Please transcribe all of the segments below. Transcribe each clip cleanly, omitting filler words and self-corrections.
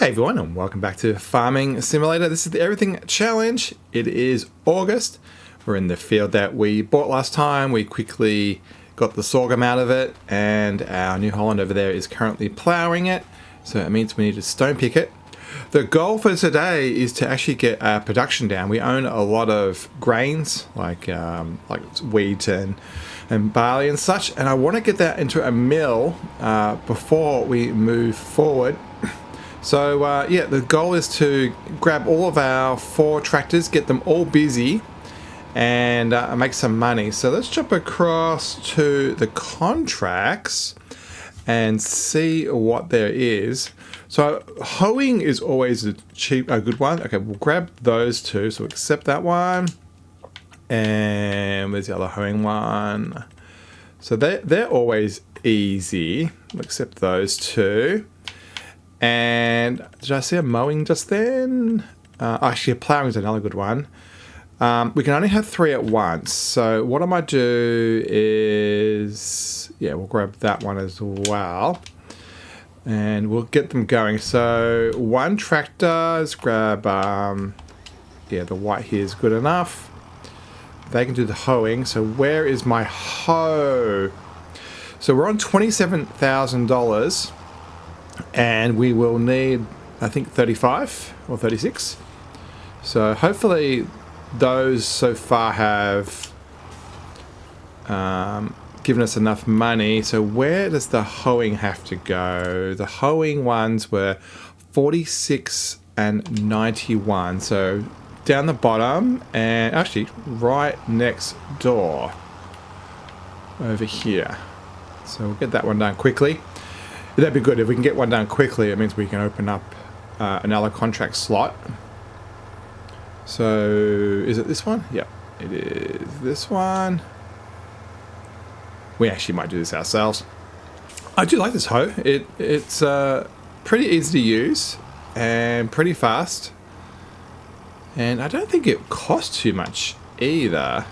Hey everyone, and welcome back to Farming Simulator. This is the Everything Challenge. It is August. We're in the field that we bought last time. We quickly got the sorghum out of it, and our New Holland over there is currently ploughing it. So it means we need to stone pick it. The goal for today is to actually get our production down. We own a lot of grains, like wheat and barley and such, and I want to get that into a mill before we move forward. So yeah, the goal is to grab all of our 4 tractors, get them all busy, and make some money. So let's jump across to the contracts and see what there is. So hoeing is always a good one. Okay, we'll grab those 2. So accept that one. And where's the other hoeing one? So they're always easy. We'll accept those 2. And did I see a mowing just then? Actually, a ploughing is another good one. We can only have 3 at once. So what I might do is, yeah, we'll grab that one as well. And we'll get them going. So 1 tractor, let's grab, yeah, the white here is good enough. They can do the hoeing. So where is my hoe? So we're on $27,000. And we will need, I think, 35 or 36. So hopefully those so far have given us enough money. So where does the hoeing have to go? The hoeing ones were 46 and 91. So down the bottom, and actually right next door over here. So we'll get that one done quickly. That'd be good. If we can get one done quickly, it means we can open up another contract slot. So, is it this one? Yep, it is this one. We actually might do this ourselves. I do like this hoe. It's pretty easy to use and pretty fast. And I don't think it costs too much either.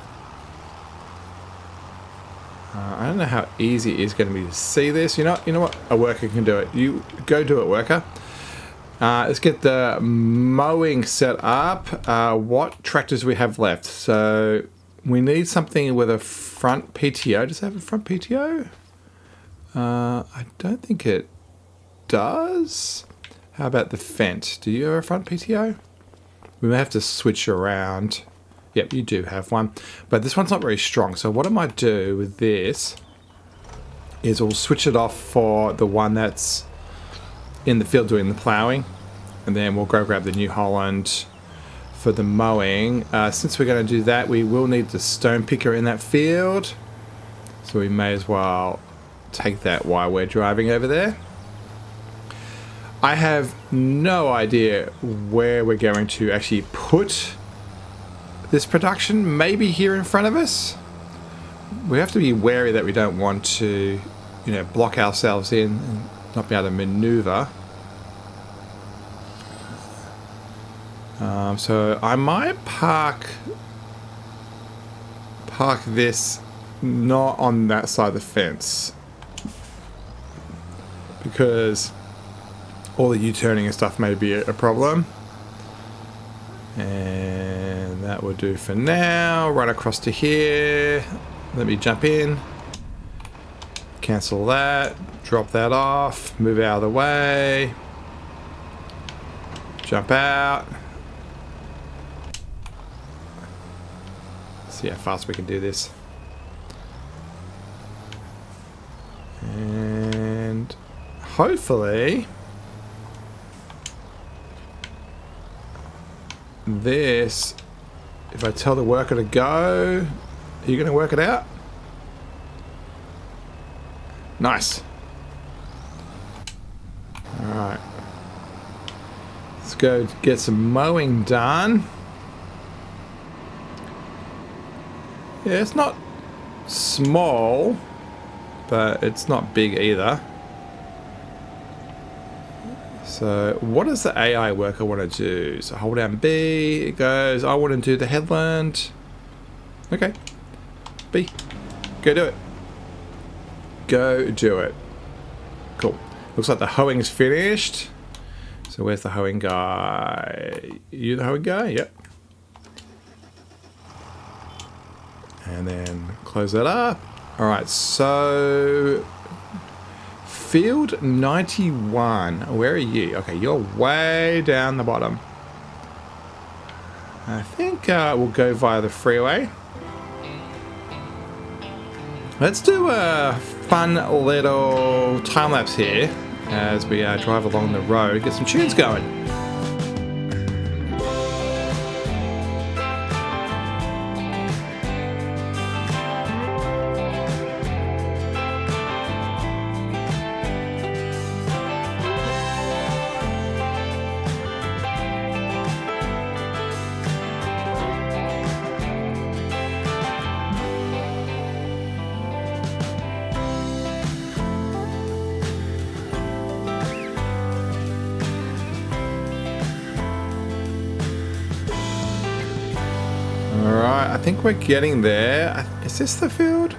I don't know how easy it is going to be to see this. You know what? A worker can do it. You go do it, worker. Let's get the mowing set up. What tractors do we have left? So we need something with a front PTO. Does it have a front PTO? I don't think it does. How about the Fendt? Do you have a front PTO? We may have to switch around. Yep, you do have one. But this one's not very strong. So what I might do with this is we'll switch it off for the one that's in the field doing the ploughing. And then we'll go grab the New Holland for the mowing. Since we're going to do that, we will need the stone picker in that field. So we may as well take that while we're driving over there. I have no idea where we're going to actually put this production. Maybe here in front of us. We have to be wary that we don't want to, block ourselves in and not be able to maneuver. So I might park this not on that side of the fence, because all the U-turning and stuff may be a problem. And that will do for now. Right across to here. Let me jump in. Cancel that. Drop that off. Move out of the way. Jump out. See how fast we can do this. And hopefully this, if I tell the worker to go, are you going to work it out? Nice. Alright. Let's go get some mowing done. Yeah, it's not small, but it's not big either. So what does the AI worker want to do? So hold down B, it goes, I want to do the headland. Okay. B, go do it. Go do it. Cool. Looks like the hoeing's finished. So where's the hoeing guy? You the hoeing guy? Yep. And then close that up. All right, so field 91. Where are you? Okay, you're way down the bottom. I think we'll go via the freeway. Let's do a fun little time lapse here as we drive along the road, get some tunes going. Alright, I think we're getting there. Is this the field?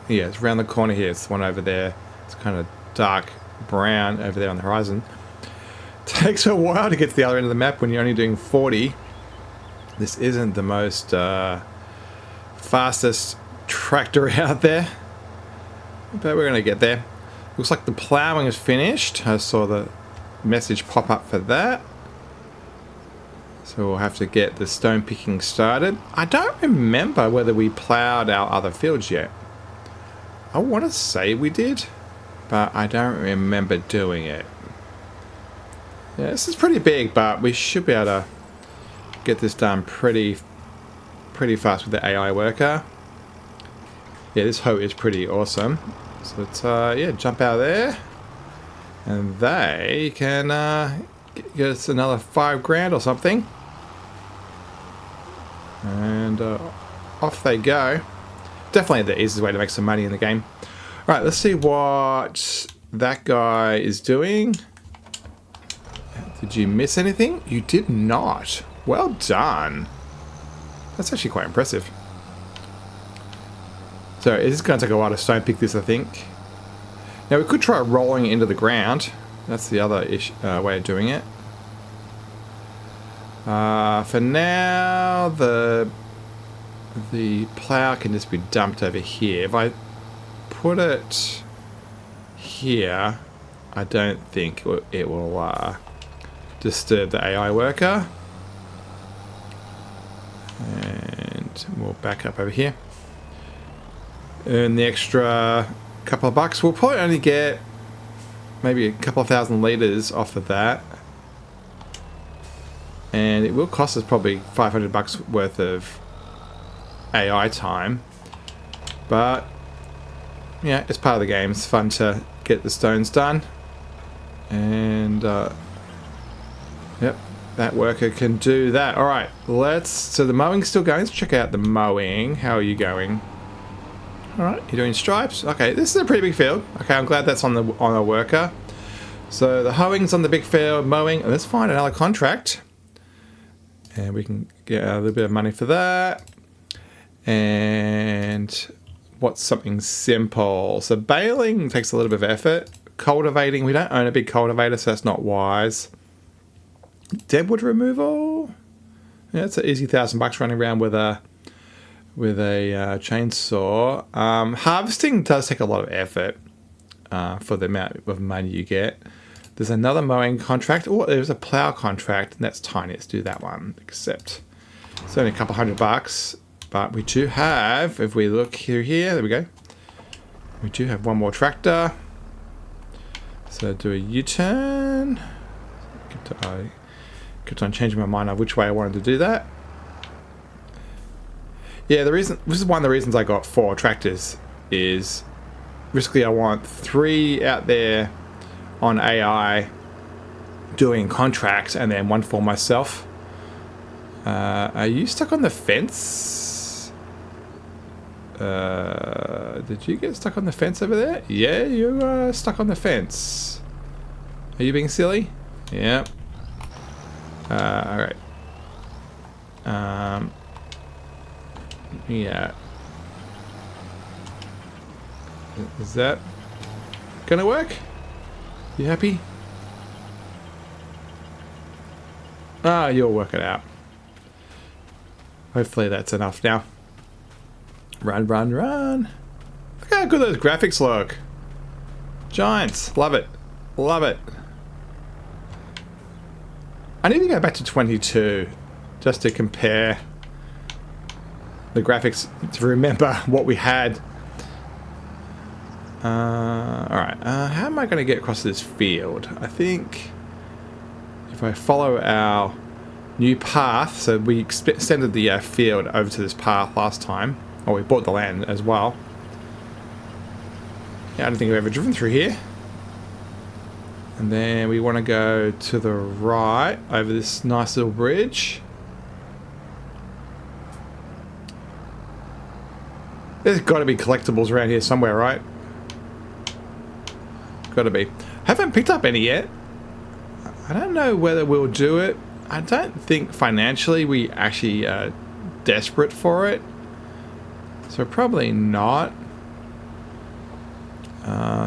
Yeah, it's around the corner here. It's the one over there. It's kind of dark brown over there on the horizon. Takes a while to get to the other end of the map when you're only doing 40. This isn't the most fastest tractor out there. But we're going to get there. Looks like the ploughing is finished. I saw the message pop up for that. So we'll have to get the stone picking started. I don't remember whether we ploughed our other fields yet. I want to say we did, but I don't remember doing it. Yeah, this is pretty big, but we should be able to get this done pretty fast with the AI worker. Yeah, this hoe is pretty awesome. So let's yeah, jump out of there, and they can get us another 5 grand or something. And off they go. Definitely the easiest way to make some money in the game. Alright, let's see what that guy is doing. Did you miss anything? You did not. Well done. That's actually quite impressive. So it is going to take a while to stone pick this, I think. Now we could try rolling it into the ground. That's the other way of doing it. For now, the plough can just be dumped over here. If I put it here, I don't think it will disturb the AI worker. And we'll back up over here. Earn the extra couple of bucks. We'll probably only get maybe a couple of thousand litres off of that. And it will cost us probably 500 bucks worth of AI time. But, yeah, it's part of the game. It's fun to get the stones done. And, yep, that worker can do that. Alright, so the mowing's still going. Let's check out the mowing. How are you going? Alright, you're doing stripes. Okay, this is a pretty big field. Okay, I'm glad that's on a worker. So the hoeing's on the big field, mowing. Let's find another contract. And we can get a little bit of money for that. And what's something simple? So baling takes a little bit of effort. Cultivating, we don't own a big cultivator, so that's not wise. Deadwood removal. Yeah, it's an easy $1,000 running around with a chainsaw. Harvesting does take a lot of effort for the amount of money you get. There's another mowing contract. Oh, there's a plow contract, and that's tiny. Let's do that one. Except it's only a couple $100, but we do have. If we look here, there we go. We do have one more tractor. So do a U-turn. I kept on changing my mind on which way I wanted to do that. Yeah, this is one of the reasons I got 4 tractors. Is basically I want 3 out there on AI doing contracts, and then 1 for myself. Are you stuck on the fence? Did you get stuck on the fence over there? Yeah, you are stuck on the fence. Are you being silly? Yeah. Alright. Yeah. Is that gonna work? You happy? Ah, you'll work it out. Hopefully that's enough now. Run, run, run. Look how good those graphics look. Giants. Love it. Love it. I need to go back to 22 just to compare the graphics to remember what we had. Alright, how am I going to get across this field? I think if I follow our new path, so we extended the field over to this path last time, or we bought the land as well. Yeah, I don't think I've ever driven through here. And then we want to go to the right over this nice little bridge. There's got to be collectibles around here somewhere, right? Got to be. Haven't picked up any yet. I don't know whether we'll do it. I don't think financially we actually are desperate for it. So probably not.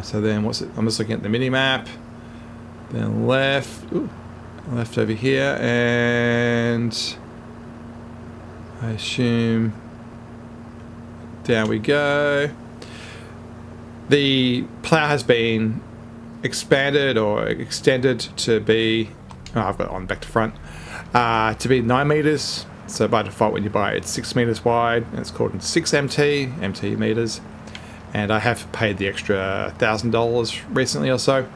So then what's it? I'm just looking at the mini map. Then left. Ooh, left over here. And I assume down we go. The plough has been expanded or extended to be, oh, I've got it on back to front, to be 9 meters. So by default when you buy it, it's 6 meters wide, and it's called 6MT meters. And I have paid the extra $1,000 recently or so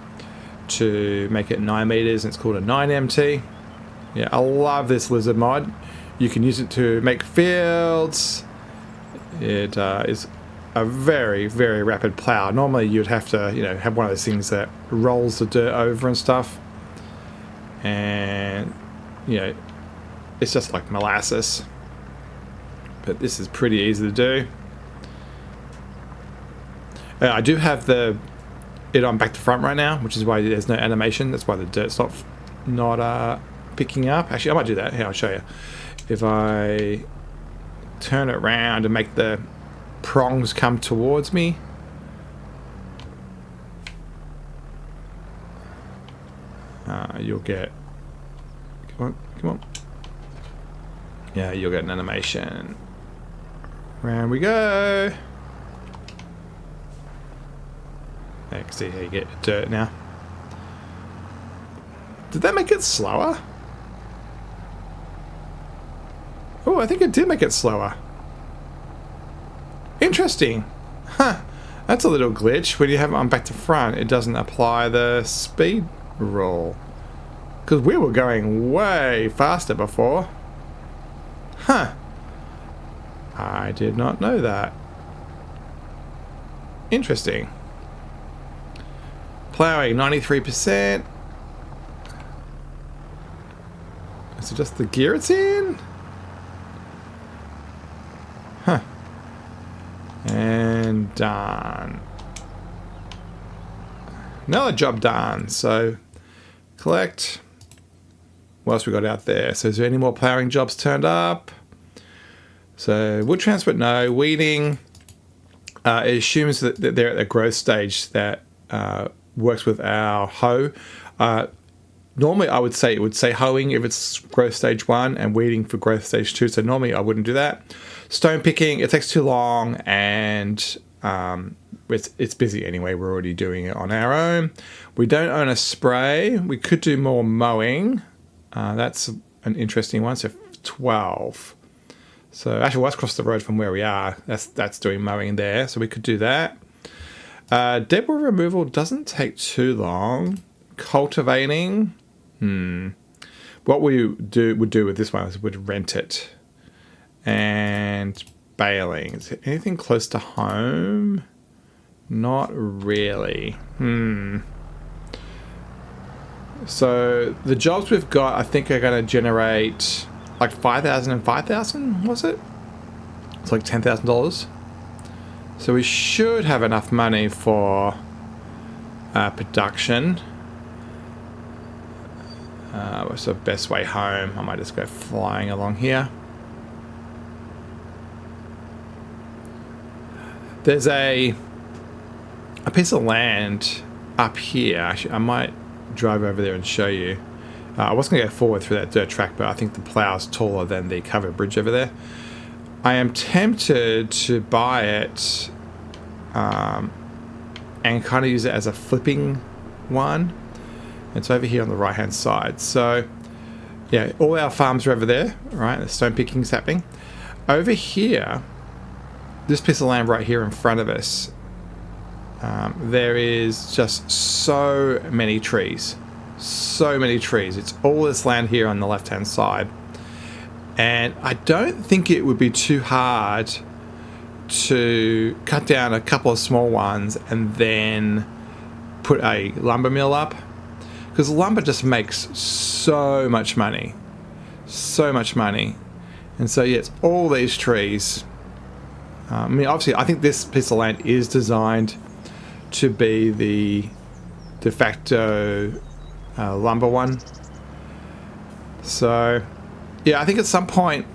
to make it 9 meters, and it's called a 9MT. Yeah, I love this lizard mod. You can use it to make fields. It is a very, very rapid plow. Normally you'd have to, you know, have one of those things that rolls the dirt over and stuff. And, you know, it's just like molasses. But this is pretty easy to do. I do have it on back to front right now, which is why there's no animation. That's why the dirt's not picking up. Actually, I might do that. Here, I'll show you. If I turn it around and make the prongs come towards me. You'll get... Come on, come on. Yeah, you'll get an animation. Round we go. Yeah, you can see how you get dirt now. Did that make it slower? Oh, I think it did make it slower. Interesting. Huh. That's a little glitch. When you have it on back to front, it doesn't apply the speed rule. Because we were going way faster before. Huh. I did not know that. Interesting. Plowing 93%. Is it just the gear it's in? Huh. And done. Another job done. So collect. What else we got out there? So is there any more ploughing jobs turned up? So wood transport, no. Weeding, it assumes that they're at a growth stage that works with our hoe. Normally I would say it would say hoeing if it's growth stage 1 and weeding for growth stage 2. So normally I wouldn't do that. Stone picking, it takes too long, and it's busy anyway. We're already doing it on our own. We don't own a spray. We could do more mowing. That's an interesting one. So 12. So actually, well, that's across the road from where we are. That's doing mowing there. So we could do that. Debris removal doesn't take too long. Cultivating. What we would do with this one is we'd rent it. And baling. Is there anything close to home? Not really. So the jobs we've got, I think, are going to generate like 5,000 and 5,000, was it? It's like $10,000. So we should have enough money for production. What's the best way home? I might just go flying along here. There's a piece of land up here. Actually, I might drive over there and show you. I was going to go forward through that dirt track, but I think the plough's taller than the covered bridge over there. I am tempted to buy it and kind of use it as a flipping one. It's over here on the right hand side. So yeah, all our farms are over there, right? The stone picking's happening. Over here, this piece of land right here in front of us, there is just so many trees. So many trees. It's all this land here on the left hand side. And I don't think it would be too hard to cut down a couple of small ones and then put a lumber mill up. Because lumber just makes so much money. So much money. And so, yeah, it's all these trees. I mean, obviously, I think this piece of land is designed to be the de facto lumber one. So, yeah, I think at some point,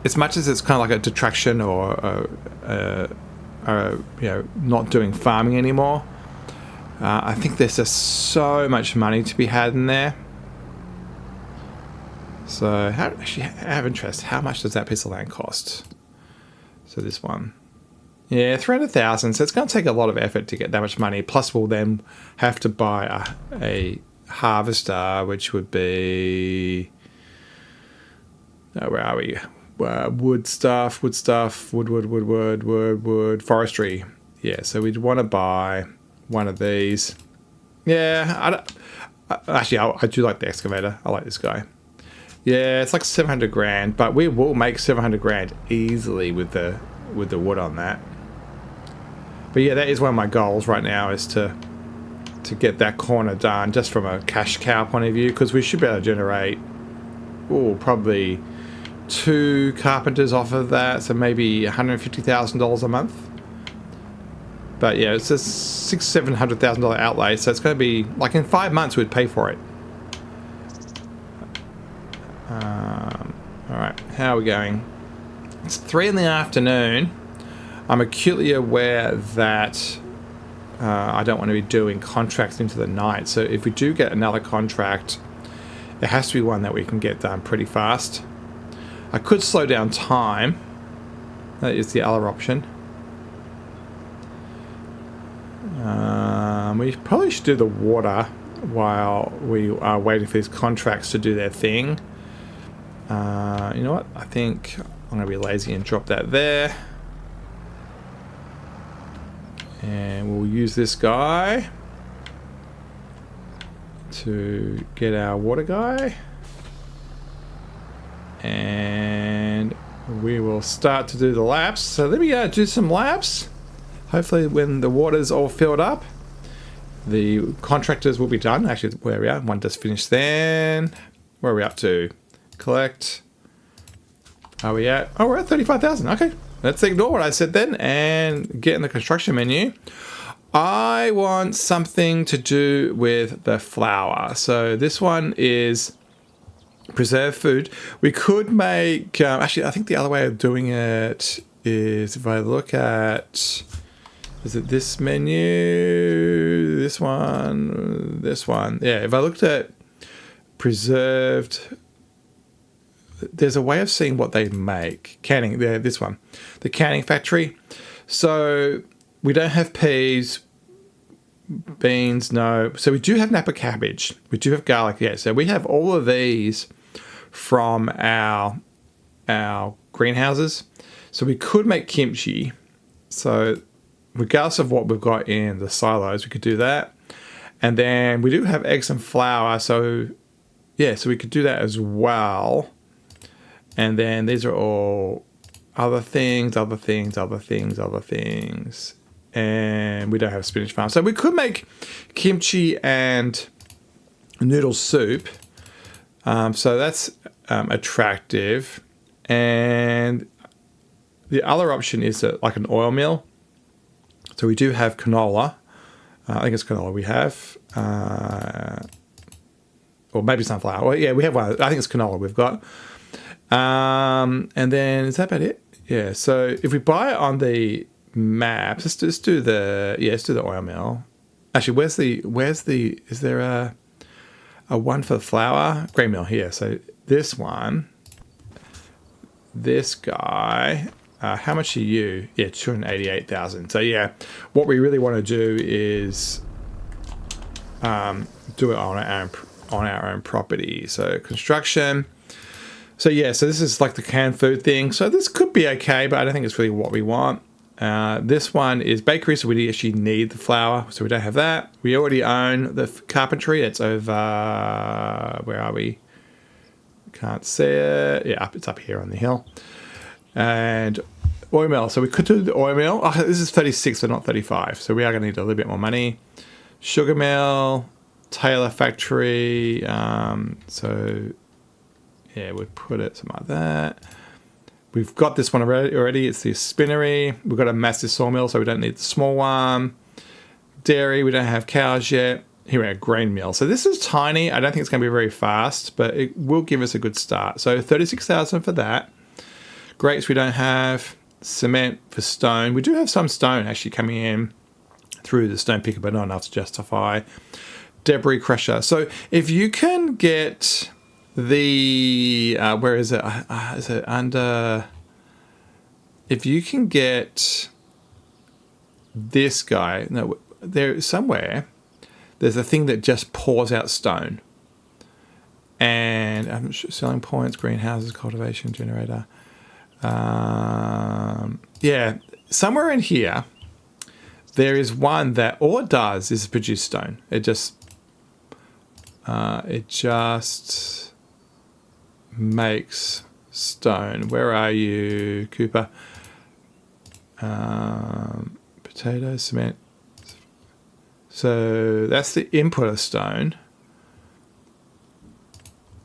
as much as it's kind of like a detraction or not doing farming anymore, I think there's just so much money to be had in there. So, actually, I have interest. How much does that piece of land cost? So this one, yeah, 300,000. So it's going to take a lot of effort to get that much money. Plus, we'll then have to buy a harvester, which would be where are we? Wood, forestry. Yeah, so we'd want to buy one of these. Yeah, I do like the excavator. I like this guy. Yeah, it's like 700 grand, but we will make 700 grand easily with the wood on that. But yeah, that is one of my goals right now, is to get that corner done, just from a cash cow point of view, because we should be able to generate probably 2 carpenters off of that, so maybe $150,000 a month. But yeah, it's a $600,000-$700,000 outlay, so it's going to be like in 5 months we'd pay for it. Alright, how are we going? It's 3 in the afternoon. I'm acutely aware that I don't want to be doing contracts into the night. So if we do get another contract, it has to be one that we can get done pretty fast. I could slow down time. That is the other option. We probably should do the water while we are waiting for these contracts to do their thing. You know what? I think I'm going to be lazy and drop that there. And we'll use this guy to get our water guy. And we will start to do the laps. So let me do some laps. Hopefully when the water's all filled up, the contractors will be done. Actually, where we are, one just finished then. Where are we up to? Collect. Are we at? Oh, we're at 35,000. Okay. Let's ignore what I said then and get in the construction menu. I want something to do with the flour. So this one is preserved food. We could make, actually, I think the other way of doing it is if I look at, is it this menu? This one? Yeah, if I looked at preserved, there's a way of seeing what they make. Canning, this one. The canning factory. So we don't have peas, beans, no. So we do have Napa cabbage. We do have garlic, yeah. So we have all of these from our greenhouses. So we could make kimchi. So regardless of what we've got in the silos, we could do that. And then we do have eggs and flour. So yeah, so we could do that as well. And then these are all other things. And we don't have a spinach farm. So we could make kimchi and noodle soup. So that's attractive. And the other option is like an oil mill. So we do have canola. I think it's canola we have. Or maybe sunflower. Well, yeah, we have one. I think it's canola we've got. And then is that about it? Yeah. So if we buy it on the maps, let's do the oil mill. Actually, is there a a one for the flour. Grain mill here. So this one, this guy, how much are you? Yeah, 288,000. So yeah, what we really want to do is do it on our own property. So construction. So yeah, so this is like the canned food thing. So this could be okay, but I don't think it's really what we want. This one is bakery, so we actually need the flour, so we don't have that. We already own the carpentry. It's over, where are we? Can't see it. Yeah, it's up here on the hill. And oil mill. So we could do the oil mill. Oh, this is 36, but not 35. So we are going to need a little bit more money. Sugar mill, Taylor factory. So yeah, we'd put it something like that. We've got this one already. It's the spinnery. We've got a massive sawmill, so we don't need the small one. Dairy, we don't have cows yet. Here we are, grain mill. So this is tiny. I don't think it's going to be very fast, but it will give us a good start. So 36,000 for that. Grapes we don't have. Cement for stone. We do have some stone actually coming in through the stone picker, but not enough to justify. Debris crusher. So if you can get the where is it? Is it under? If you can get this guy, no, there somewhere. There's a thing that just pours out stone, and I'm sure selling points, greenhouses, cultivation generator. Yeah, somewhere in here, there is one that all it does is produce stone. It just makes stone. Where are you, Cooper? Potato, cement. So that's the input of stone.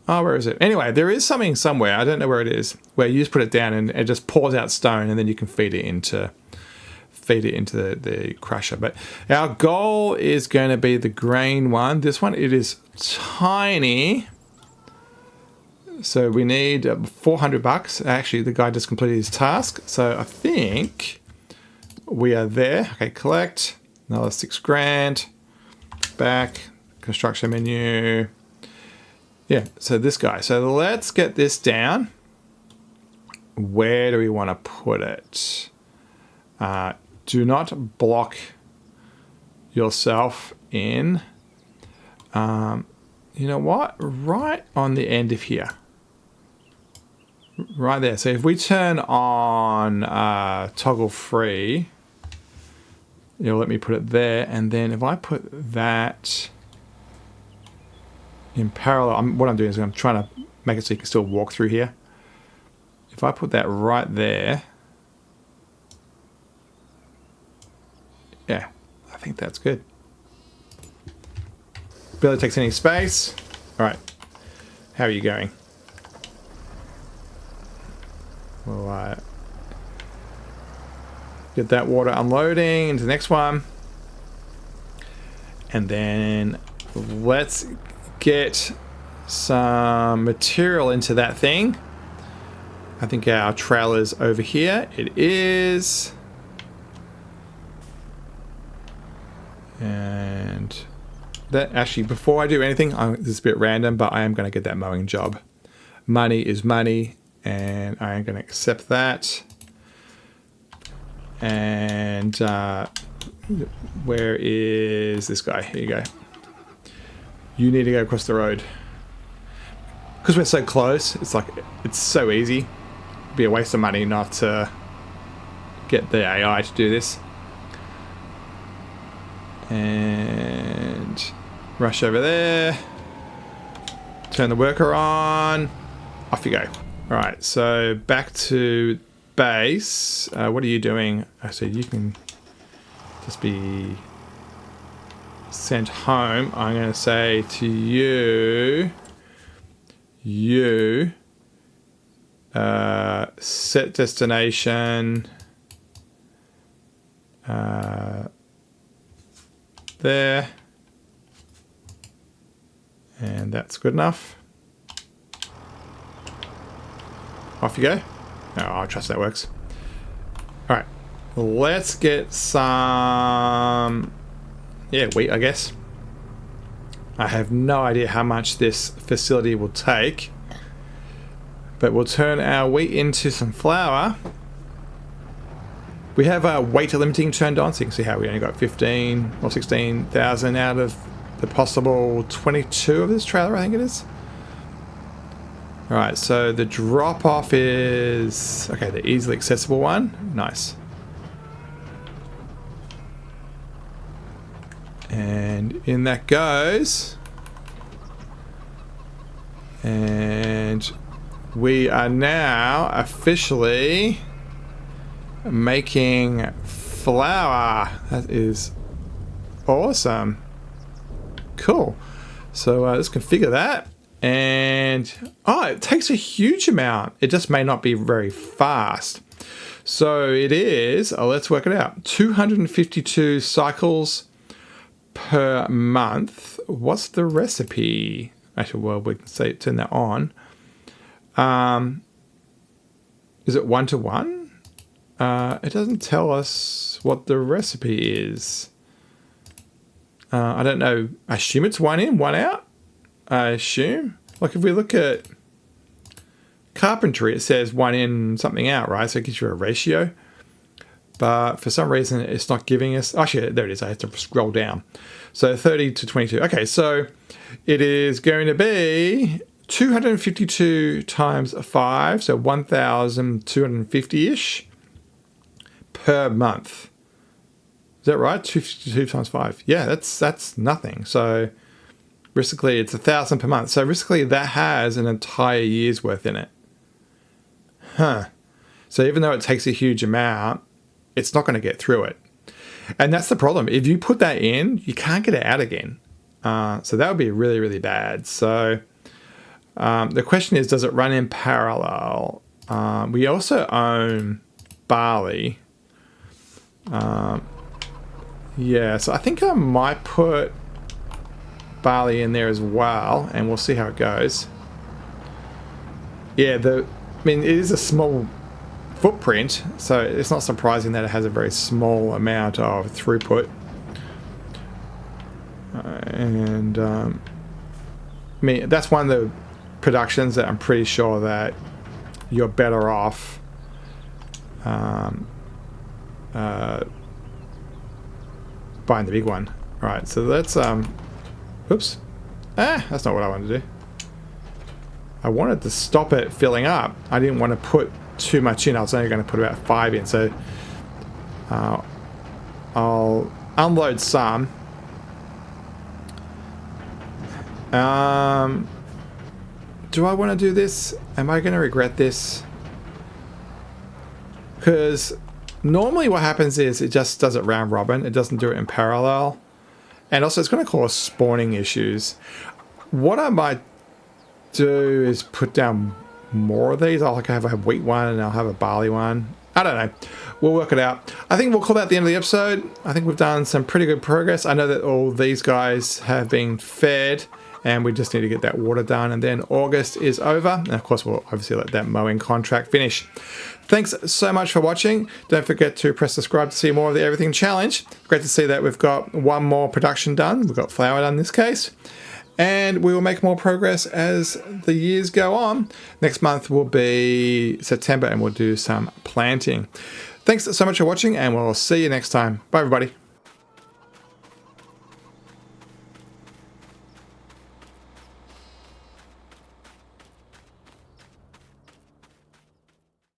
Oh, where is it? Anyway, there is something somewhere, I don't know where it is, where you just put it down and it just pours out stone, and then you can feed it into the crusher. But our goal is going to be the grain one. This one, it is tiny. So we need $400. Actually, the guy just completed his task. So I think we are there. Okay, collect. Another $6,000. Back. Construction menu. Yeah, so this guy. So let's get this down. Where do we want to put it? Do not block yourself in. You know what? Right on the end of here. Right there. So if we turn on toggle free, it'll let me put it there. And then if I put that in parallel, what I'm doing is I'm trying to make it so you can still walk through here. If I put that right there, yeah, I think that's good. Barely takes any space. All right, how are you going? We'll get that water unloading into the next one. And then let's get some material into that thing. I think our trailer's over here. It is. And that actually, before I do anything, this is a bit random, but I am going to get that mowing job. Money is money, and I am going to accept that. And where is this guy? Here you go. You need to go across the road. Because we're so close, it's like, it's so easy. It'd be a waste of money not to get the AI to do this. And rush over there. Turn the worker on. Off you go. All right, so back to base. What are you doing? So you can just be sent home. I'm going to say to you, set destination there, and that's good enough. Off you go. Oh, I trust that works. All right, let's get some wheat, I guess. I have no idea how much this facility will take. But we'll turn our wheat into some flour. We have our weight limiting turned on, so you can see how we only got 15 or 16,000 out of the possible 22 of this trailer, I think it is. Alright, so the drop off is... okay, the easily accessible one. Nice. And in that goes. And we are now officially making flour. That is awesome. Cool. So let's configure that. And oh, it takes a huge amount. It just may not be very fast. So it is, let's work it out, 252 cycles per month. What's the recipe? Actually, well, we can say turn that on. Is it 1-to-1? It doesn't tell us what the recipe is. I don't know. I assume it's 1 in, 1 out. I assume. Like if we look at carpentry, it says 1 in, something out, right? So it gives you a ratio. But for some reason, it's not giving us... actually, there it is. I have to scroll down. So 30 to 22. Okay, so it is going to be 252 times 5, so 1,250-ish per month. Is that right? 252 times 5. Yeah, that's nothing. So basically, it's 1,000 per month. So basically, that has an entire year's worth in it. Huh. So even though it takes a huge amount, it's not going to get through it. And that's the problem. If you put that in, you can't get it out again. So that would be really, really bad. So the question is, does it run in parallel? We also own barley. Yeah, so I think I might put barley in there as well, and we'll see how it goes. Yeah, I mean, it is a small footprint, so it's not surprising that it has a very small amount of throughput. I mean, that's one of the productions that I'm pretty sure that you're better off buying the big one. Right, so let's oops. That's not what I wanted to do. I wanted to stop it filling up. I didn't want to put too much in. I was only going to put about 5 in, so I'll unload some. Do I want to do this? Am I going to regret this? Because normally what happens is it just does it round robin. It doesn't do it in parallel. And also it's going to cause spawning issues. What I might do is put down more of these. I'll have a wheat one and I'll have a barley one. I don't know. We'll work it out. I think we'll call that the end of the episode. I think we've done some pretty good progress. I know that all these guys have been fed and we just need to get that water done, and then August is over. And of course, we'll obviously let that mowing contract finish. Thanks so much for watching. Don't forget to press subscribe to see more of the Everything Challenge. Great to see that we've got one more production done. We've got flour done in this case. And we will make more progress as the years go on. Next month will be September and we'll do some planting. Thanks so much for watching and we'll see you next time. Bye everybody.